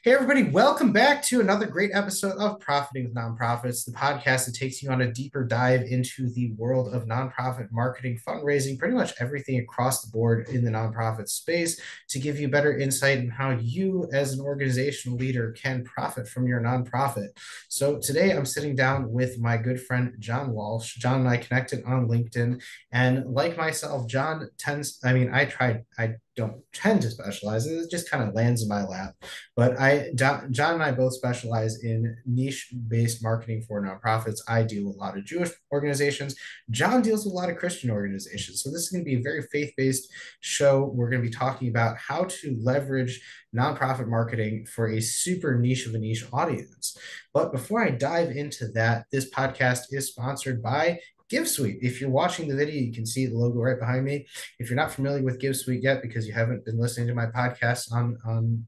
Hey, everybody, welcome back to another great episode of Profiting with Nonprofits, the podcast that takes you on a deeper dive into the world of nonprofit marketing, fundraising, pretty much everything across the board in the nonprofit space to give you better insight in how you, as an organizational leader, can profit from your nonprofit. So, today I'm sitting down with my good friend, John Walsh. John and I connected on LinkedIn, and like myself, John I don't tend to specialize, it just kind of lands in my lap. But John and I both specialize in niche-based marketing for nonprofits. I deal with a lot of Jewish organizations. John deals with a lot of Christian organizations. So this is going to be a very faith-based show. We're going to be talking about how to leverage nonprofit marketing for a super niche of a niche audience. But before I dive into that, this podcast is sponsored by GiveSuite. If you're watching the video, you can see the logo right behind me. If you're not familiar with GiveSuite yet because you haven't been listening to my podcast on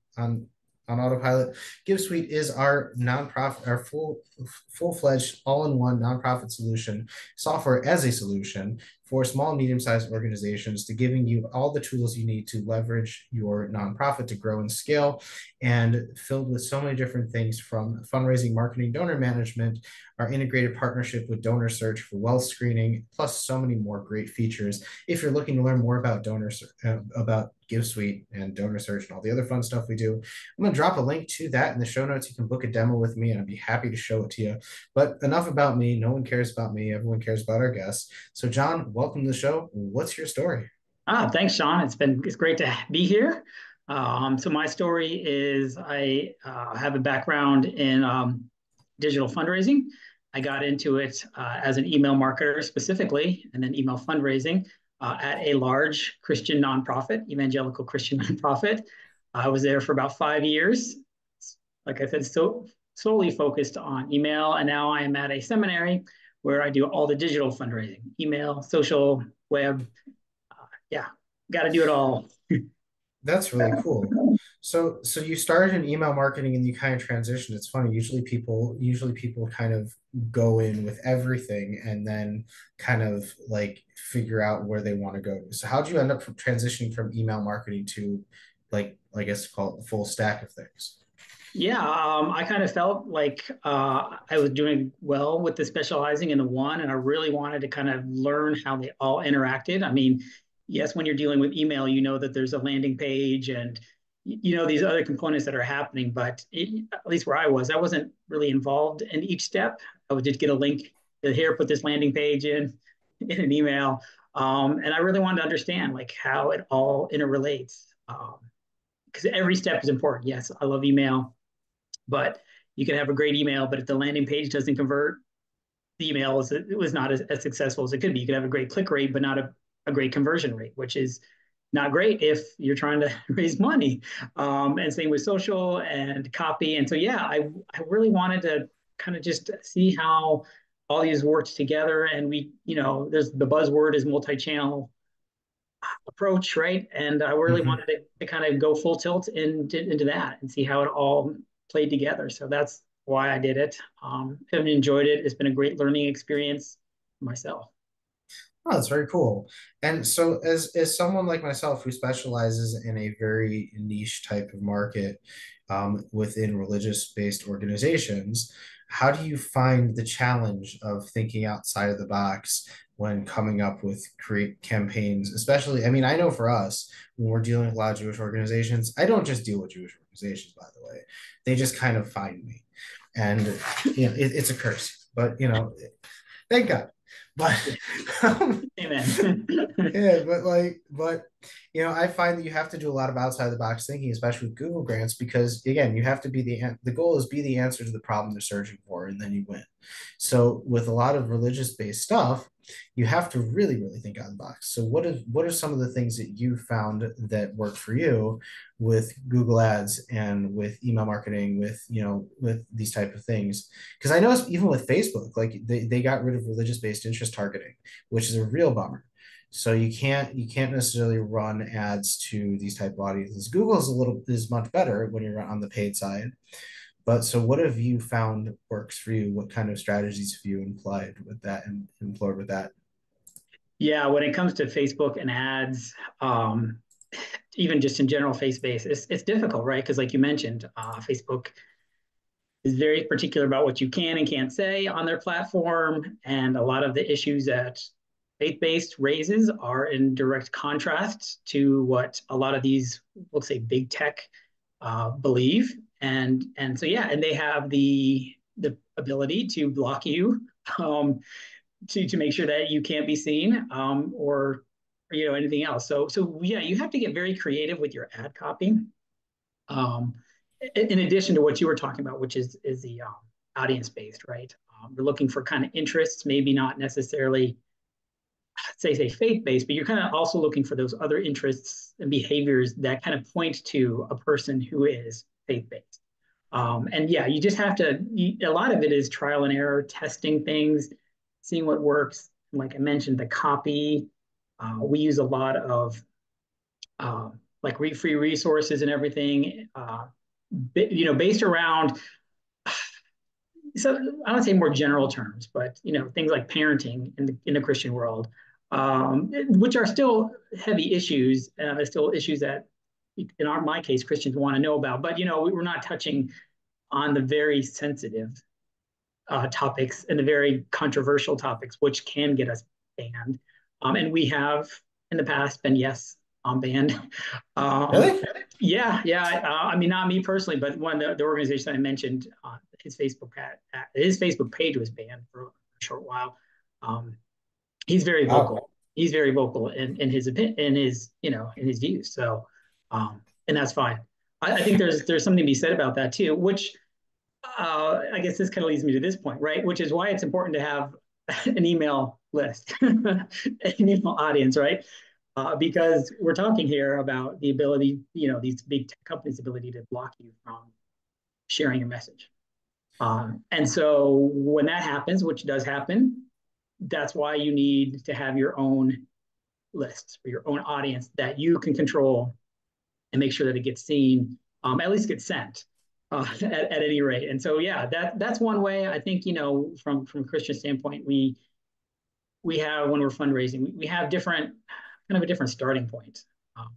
autopilot, GiveSuite is our nonprofit, our full-fledged all-in-one nonprofit solution, software as a solution for small, medium-sized organizations, to giving you all the tools you need to leverage your nonprofit to grow and scale, and filled with so many different things from fundraising, marketing, donor management, our integrated partnership with donor search for wealth screening, plus so many more great features. If you're looking to learn more about about GiveSuite and donor search and all the other fun stuff we do, I'm going to drop a link to that in the show notes. You can book a demo with me and I'd be happy to show it to you. But enough about me. No one cares about me. Everyone cares about our guests. So John, welcome to the show. What's your story? Thanks, Sean. It's great to be here. So my story is I have a background in digital fundraising. I got into it as an email marketer specifically, and then email fundraising at a large Christian nonprofit, evangelical Christian nonprofit. I was there for about 5 years. Like I said, so solely focused on email, and now I am at a seminary where I do all the digital fundraising, email, social, web. Yeah, got to do it all. That's really cool. So you started in email marketing and you kind of transitioned. It's funny. Usually people kind of go in with everything and then kind of like figure out where they want to go. So how did you end up transitioning from email marketing to, like, I guess call it the full stack of things? Yeah, I kind of felt like I was doing well with the specializing in the one, and I really wanted to kind of learn how they all interacted. I mean, yes, when you're dealing with email, you know that there's a landing page and you know these other components that are happening, but at least where I wasn't really involved in each step. I would just get a link here, put this landing page in an email, and I really wanted to understand like how it all interrelates. Because every step is important. Yes, I love email, but you can have a great email, but if the landing page doesn't convert, the email it was not as successful as it could be. You could have a great click rate, but not a great conversion rate, which is not great if you're trying to raise money. And same with social and copy. And so, yeah, I really wanted to kind of just see how all these worked together. And there's the buzzword is multi-channel approach, right? And I really Mhm. wanted to kind of go full tilt into that and see how it all played together. So that's why I did it. I've enjoyed it. It's been a great learning experience for myself. Oh, that's very cool. And so, as someone like myself who specializes in a very niche type of market within religious-based organizations, how do you find the challenge of thinking outside of the box when coming up with create campaigns? Especially, I mean, I know for us, when we're dealing with a lot of Jewish organizations, I don't just deal with Jewish organizations, by the way. They just kind of find me, and it's a curse, but thank God. But um, Amen. yeah, but I find that you have to do a lot of outside the box thinking, especially with Google grants, because again, you have to be the goal is be the answer to the problem they're searching for, and then you win. So with a lot of religious based stuff, you have to really, really think out of the box. So what are some of the things that you found that work for you with Google Ads and with email marketing, with these type of things? Because I know even with Facebook, like they got rid of religious based interest targeting, which is a real bummer. So you can't necessarily run ads to these type of audiences. Google is much better when you're on the paid side. But so what have you found works for you? What kind of strategies have you employed with that and Yeah, when it comes to Facebook and ads, um, even just in general faith-based, it's difficult, right? Because like you mentioned, Facebook is very particular about what you can and can't say on their platform. And a lot of the issues that faith-based raises are in direct contrast to what a lot of these, we'll say, big tech believe. And so yeah, and they have the ability to block you, um, to make sure that you can't be seen, or anything else. So yeah, you have to get very creative with your ad copy. Um, in addition to what you were talking about, which is the audience based, right? We're looking for kind of interests, maybe not necessarily say faith based, but you're kind of also looking for those other interests and behaviors that kind of point to a person who is faith based. And yeah, you just have to. A lot of it is trial and error, testing things, seeing what works. Like I mentioned, the copy. We use a lot of like free resources and everything. Based around, so I would say more general terms, but things like parenting in the Christian world, which are still heavy issues, still issues that my case Christians want to know about. But we're not touching on the very sensitive topics and the very controversial topics, which can get us banned. And we have in the past been, yes, banned. Um, Really? yeah, yeah. I mean, not me personally, but one of the organization I mentioned, his Facebook page was banned for a short while. Um, he's very Wow. vocal. He's very vocal in his opinion, in his views. So, and that's fine. I think there's something to be said about that too, which I guess this kind of leads me to this point, right? Which is why it's important to have an email list, an email audience, right? Because we're talking here about the ability, these big tech companies' ability to block you from sharing your message. And so when that happens, which does happen, that's why you need to have your own list or your own audience that you can control and make sure that it gets seen, at least gets sent. At any rate, and so yeah, that's one way. I think from a Christian standpoint, we have when we're fundraising, we have kind of a different starting point. Um,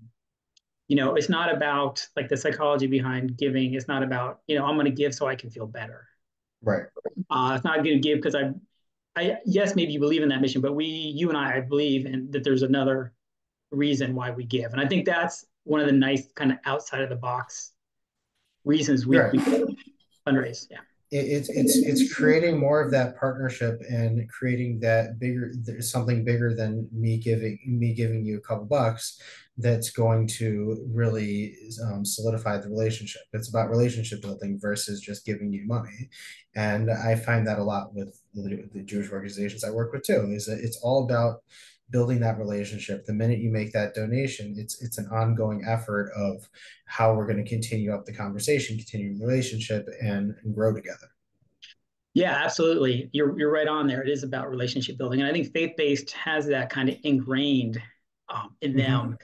it's not about like the psychology behind giving. It's not about I'm going to give so I can feel better. Right. It's not going to give because yes, maybe you believe in that mission, but you and I believe in that there's another reason why we give, and I think that's one of the nice kind of outside of the box reasons You're we right. fundraise. Yeah. It's creating more of that partnership and creating that bigger something bigger than me giving you a couple bucks that's going to really solidify the relationship. It's about relationship building versus just giving you money, and I find that a lot with the Jewish organizations I work with too. Is that it's all about building that relationship. The minute you make that donation, it's an ongoing effort of how we're going to continue up the conversation, continue the relationship, and grow together. Yeah, absolutely. You're right on there. It is about relationship building, and I think faith based has that kind of ingrained in Mm-hmm. them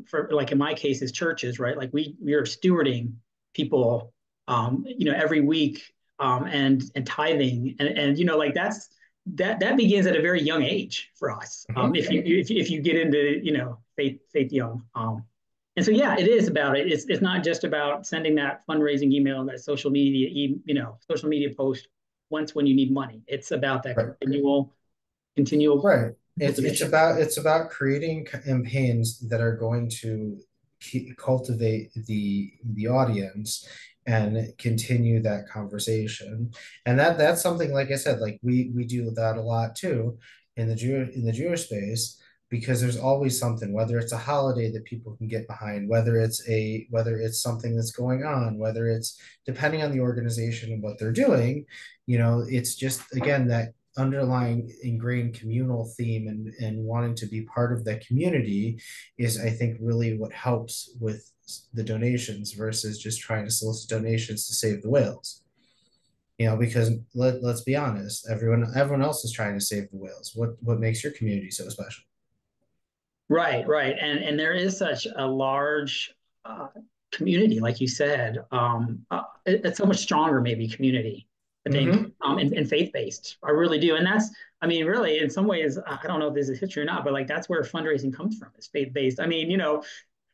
for like in my case is churches, right? Like we are stewarding people, every week, and tithing, and like that begins at a very young age for us. Mm-hmm. If you get into faith young. And so yeah, it is about it. It's not just about sending that fundraising email, that social media post once when you need money. It's about that Right. continual Right. It's position. about creating campaigns that are going to cultivate the audience and continue that conversation. And that's something like I said, like we do that a lot too in the Jewish space because there's always something, whether it's a holiday that people can get behind, whether it's something that's going on, whether it's depending on the organization and what they're doing, it's just again that underlying ingrained communal theme and wanting to be part of that community is I think really what helps with the donations versus just trying to solicit donations to save the whales. Because let's be honest, everyone else is trying to save the whales. What makes your community so special? Right, right. And there is such a large uh, community, like you said. It's so much stronger, maybe community, I think, Mm-hmm. and faith-based. I really do. And that's, I mean, really, in some ways, I don't know if this is history or not, but like that's where fundraising comes from. It's faith-based. I mean,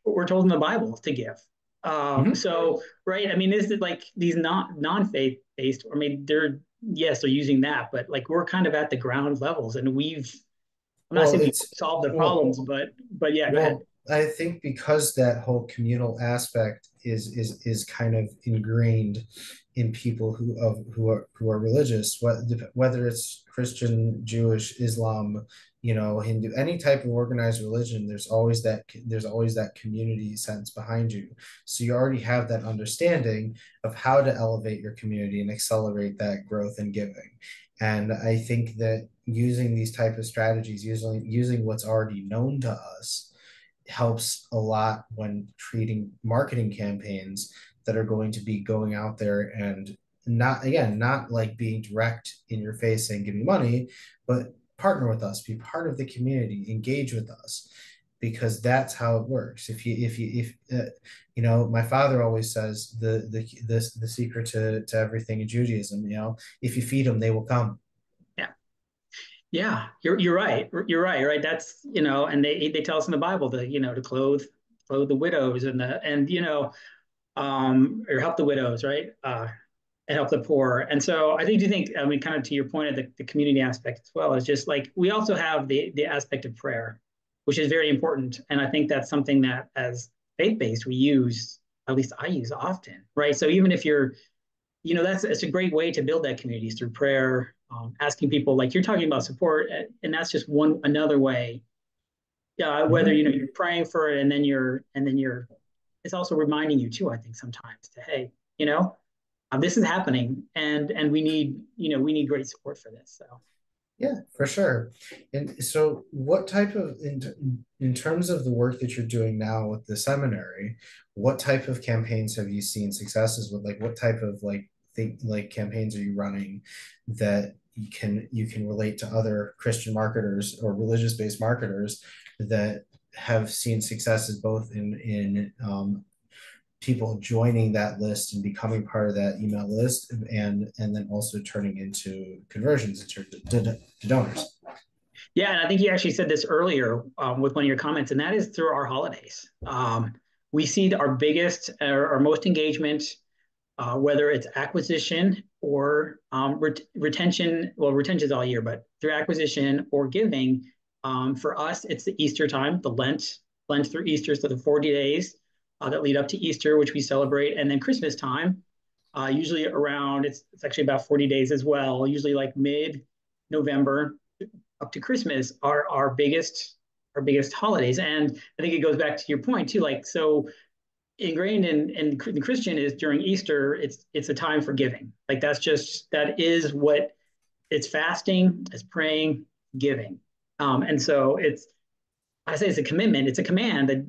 we're told in the Bible to give. Mhm. So right, I mean, this is like these non-faith based. I mean, they're yes, they're using that, but like we're kind of at the ground levels, and we've. I'm not Well, saying we've it's solved the well, problems, but yeah, go ahead. Well, I think because that whole communal aspect is kind of ingrained in people who are religious, whether it's Christian, Jewish, Islam, Hindu, any type of organized religion, there's always that community sense behind you. So you already have that understanding of how to elevate your community and accelerate that growth and giving. And I think that using these type of strategies, using what's already known to us, helps a lot when creating marketing campaigns that are going to be going out there and not like being direct in your face saying give me money, but partner with us, be part of the community, engage with us, because that's how it works. If my father always says the secret to everything in Judaism, if you feed them, they will come. Yeah, yeah, you're right. You're right. Right. That's and they tell us in the Bible to to clothe the widows and or help the widows, right? And help the poor. And so do you think, I mean, kind of to your point of the community aspect as well, is just like we also have the aspect of prayer, which is very important. And I think that's something that as faith-based we use, at least I use often, right? So even if you're, that's it's a great way to build that community is through prayer, asking people like you're talking about support, and that's just one another way. Whether Mhm. you're praying for it and then you're it's also reminding you too, I think sometimes to hey, this is happening and we need great support for this. So Yeah, for sure. And so, what type of, in terms of the work that you're doing now with the seminary, what type of campaigns have you seen successes with? Like, what type of campaigns are you running that you can relate to other Christian marketers or religious based marketers that have seen successes both in people joining that list and becoming part of that email list, and then also turning into conversions to donors. yeah, and I think you actually said this earlier with one of your comments, and that is through our holidays. We see our biggest our most engagement, whether it's acquisition or retention. Well, retention is all year, but through acquisition or giving, for us, it's the Easter time, the Lent through Easter, so the 40 days that lead up to Easter, which we celebrate, and then Christmas time. Usually around it's actually about 40 days as well. Usually like mid November up to Christmas are our biggest holidays. And I think it goes back to your point too. Like so, ingrained in the Christian is during Easter, it's a time for giving. Like that is what it's fasting, it's praying, giving. And so I say it's a commitment, it's a command that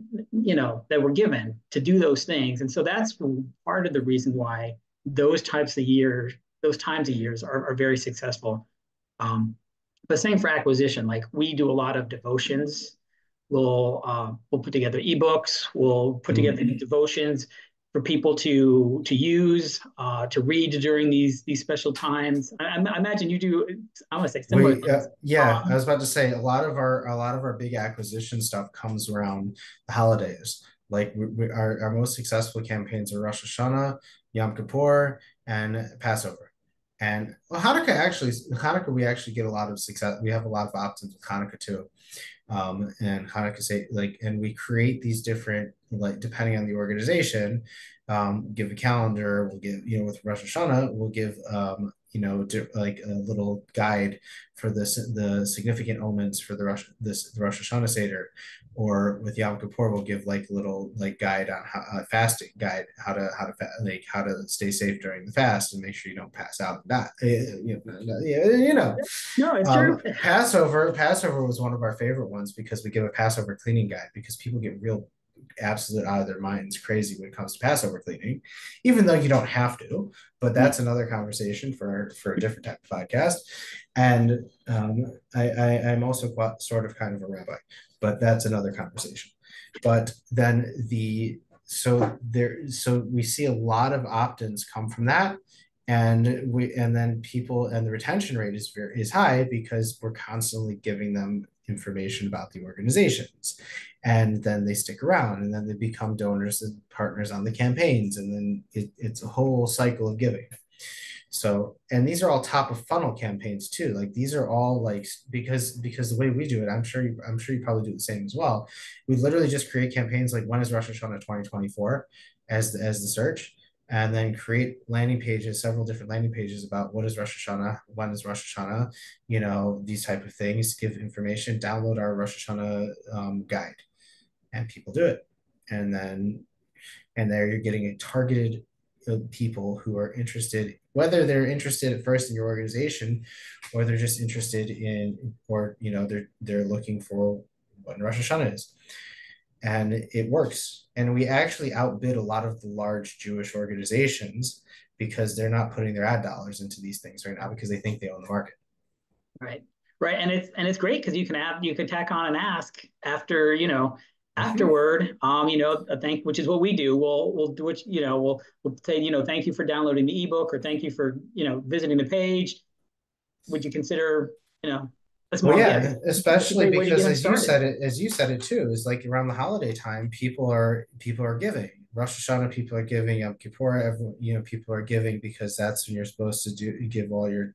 that we're given to do those things. And so that's part of the reason why those types of years, those times of years are very successful. But same for acquisition. Like we do a lot of devotions. We'll put together ebooks. We'll put together Mm. devotions for people to use to read during these special times. I imagine you do. I want to say similar things. Yeah, I was about to say a lot of our big acquisition stuff comes around the holidays. Like our most successful campaigns are Rosh Hashanah, Yom Kippur, and Passover. And well, Hanukkah we actually get a lot of success. We have a lot of options with Hanukkah too. And Hanukkah say like, and we create these different, like, depending on the organization, give a calendar. We'll give, with Rosh Hashanah, we'll give, like a little guide for the significant omens for the Rosh Hashanah Seder, or with Yom Kippur, we'll give like a little like guide on fasting guide, how to stay safe during the fast and make sure you don't pass out and die. No, it's true. Passover was one of our favorite ones because we give a Passover cleaning guide because people get real absolute out of their minds crazy when it comes to Passover cleaning, even though you don't have to. But that's another conversation for a different type of podcast. And I'm also sort of kind of a rabbi, but that's another conversation. But then so we see a lot of opt-ins come from that, and then people, and the retention rate is high because we're constantly giving them information about the organizations. and then they stick around, and then they become donors and partners on the campaigns, and then it's a whole cycle of giving. So, and these are all top of funnel campaigns too. Like these are all like, because the way we do it, I'm sure you probably do the same as well. We literally just create campaigns like when is Rosh Hashanah 2024 as the search, and then create landing pages, several different landing pages about what is Rosh Hashanah, when is Rosh Hashanah, these type of things, give information, download our Rosh Hashanah guide, and people do it. And then and there you're getting a targeted people who are interested, whether they're interested at first in your organization, or they're just interested in, or they're looking for what Rosh Hashanah is, and it works. And we actually outbid a lot of the large Jewish organizations because they're not putting their ad dollars into these things right now because they think they own the market. Right. Right. And it's great because you can tack on and ask after, Mm-hmm. afterward, a thank, which is what we do. We'll do it, we'll say, thank you for downloading the ebook, or thank you for, visiting the page. Would you consider, you know, a Well, small gift? yeah, That's a especially great way to get because them started. as you said it too, is like around the holiday time, people are giving. Rosh Hashanah, people are giving. Yom Kippur, people are giving because that's when you're supposed to give all your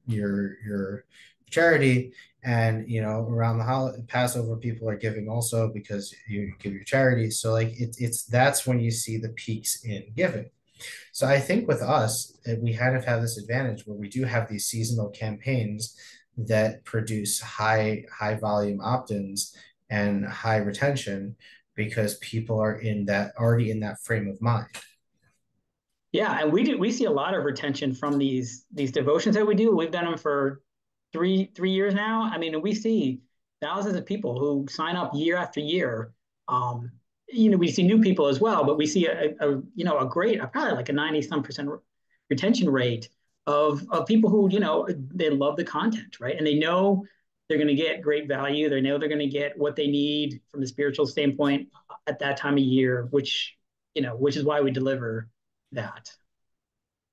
charity. And around the holiday Passover, people are giving also because you give your charity. So like it's that's when you see the peaks in giving. So I think with us, we kind of have this advantage where we do have these seasonal campaigns that produce high volume opt-ins and high retention because people are in that already in that frame of mind. Yeah, and we see a lot of retention from these devotions that we do. We've done them for three years now. I mean, we see thousands of people who sign up year after year. Um, we see new people as well, but we see a great, probably like a 90 some percent retention rate of people who, they love the content, right? And they know they're going to get great value. They know they're going to get what they need from the spiritual standpoint at that time of year, which is why we deliver that.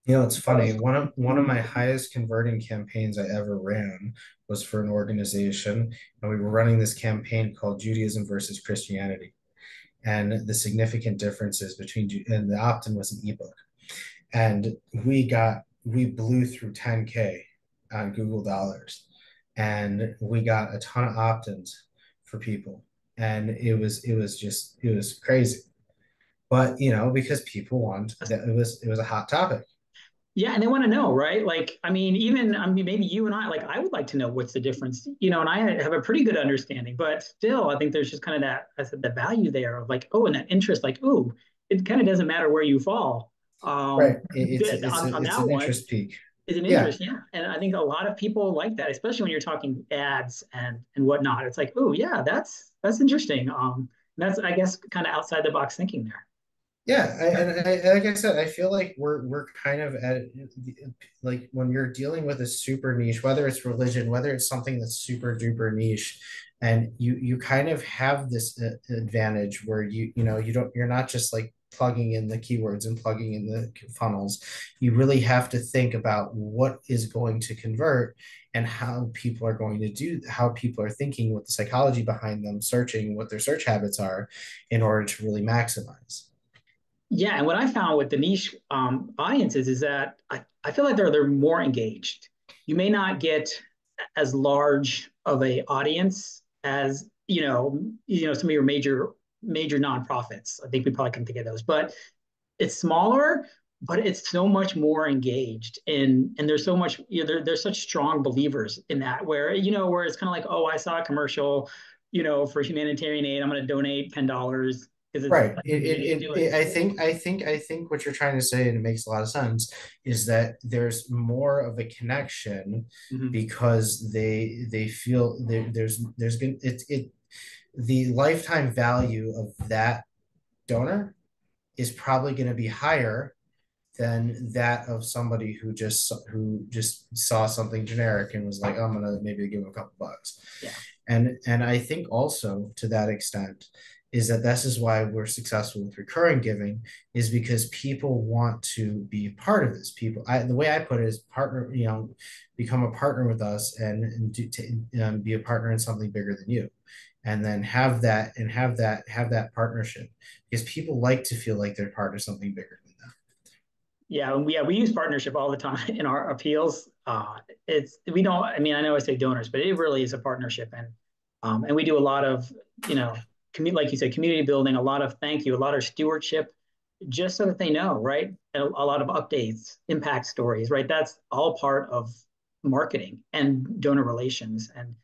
It's funny. One of my highest converting campaigns I ever ran was for an organization, and we were running this campaign called Judaism versus Christianity, and the significant differences between and the opt-in was an ebook. And we blew through 10K on Google Dollars, and we got a ton of opt-ins for people, and it was crazy. But because people want that, it was a hot topic. Yeah, and they want to know, right? Like, I mean, even maybe you and I, like, I would like to know what's the difference, and I have a pretty good understanding, but still, I think there's just kind of that, I said, the value there of like, oh, and that interest, like, oh, it kind of doesn't matter where you fall. Right. It's On it's that an one interest peak. is an Yeah. interest, yeah, and I think a lot of people like that, especially when you're talking ads and whatnot. It's like, oh, yeah, that's interesting. That's, I guess, kind of outside the box thinking there. Yeah, like I said, I feel like we're kind of at like when you're dealing with a super niche, whether it's religion, whether it's something that's super duper niche, and you kind of have this advantage where you're not just like plugging in the keywords and plugging in the funnels. You really have to think about what is going to convert and how people are thinking, what the psychology behind them searching, what their search habits are in order to really maximize. Yeah, and what I found with the niche audiences is that I feel like they're more engaged. You may not get as large of a audience as some of your major nonprofits. I think we probably can think of those, but it's smaller, but it's so much more engaged, and there's so much, they're such strong believers in that, where it's kind of like, oh, I saw a commercial, for humanitarian aid, I'm going to donate $10 because it's Right. like we need to do it. I think what you're trying to say, and it makes a lot of sense, is that there's more of a connection Mm-hmm. because they feel there's going it the lifetime value of that donor is probably going to be higher than that of somebody who just saw something generic and was like, oh, I'm gonna maybe give them a couple bucks. Yeah. And I think also to that extent is that this is why we're successful with recurring giving is because people want to be part of this. The way I put it is partner, become a partner with us and be a partner in something bigger than you. and then have that partnership, because people like to feel like they're part of something bigger than them. We use partnership all the time in our appeals. It's we don't. I mean, I know I say donors, but it really is a partnership, and we do a lot of like you said, community building, a lot of thank you, a lot of stewardship, just so that they know, right? And a lot of updates, impact stories, right? That's all part of marketing and donor relations, and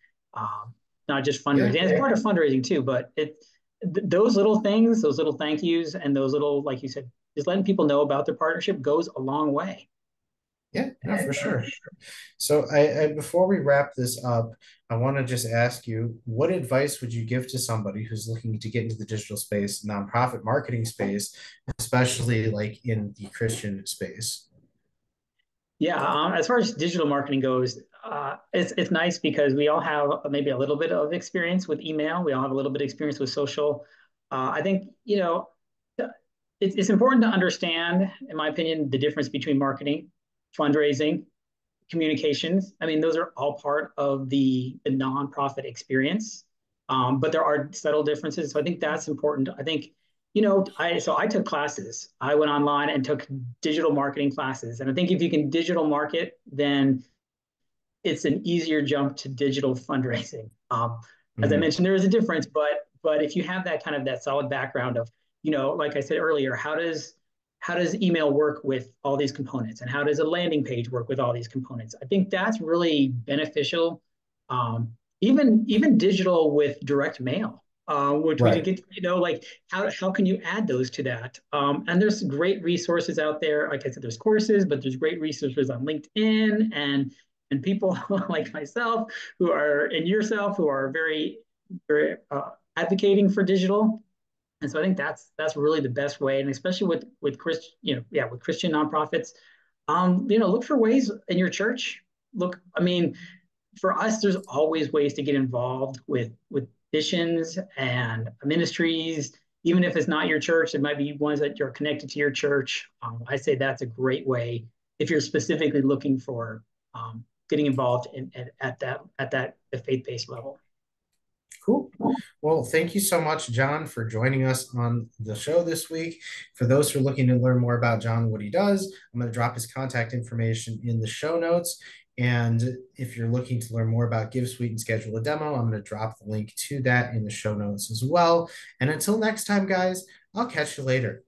not just Yeah. fundraising. It's part of fundraising too, but those little things, those little thank yous, and those little, like you said, just letting people know about their partnership goes a long way. Yeah, no, for sure. So before we wrap this up, I want to just ask you, what advice would you give to somebody who's looking to get into the digital space, nonprofit marketing space, especially like in the Christian space? Yeah, as far as digital marketing goes, it's nice because we all have maybe a little bit of experience with email. We all have a little bit of experience with social. I think it's important to understand, in my opinion, the difference between marketing, fundraising, communications. I mean, those are all part of the nonprofit experience, but there are subtle differences. So I think that's important. I think I took classes. I went online and took digital marketing classes, and I think if you can digital market, then it's an easier jump to digital fundraising. As I Mhm. mentioned, there is a difference, but if you have that kind of that solid background of, like I said earlier, how does email work with all these components, and how does a landing page work with all these components? I think that's really beneficial. Even digital with direct mail, which we did Right. get, like how can you add those to that? And there's great resources out there. Like I said, there's courses, but there's great resources on LinkedIn and people like myself and yourself who are very, very advocating for digital. And so I think that's really the best way, and especially with Christian, with Christian nonprofits, look for ways in your church. Look, I mean, for us, there's always ways to get involved with missions and ministries. Even if it's not your church, it might be ones that you're connected to your church. I say that's a great way if you're specifically looking for getting involved at that faith-based level. Cool. Well, thank you so much, John, for joining us on the show this week. For those who are looking to learn more about John, what he does, I'm going to drop his contact information in the show notes. And if you're looking to learn more about GiveSuite and schedule a demo, I'm going to drop the link to that in the show notes as well. And until next time, guys, I'll catch you later.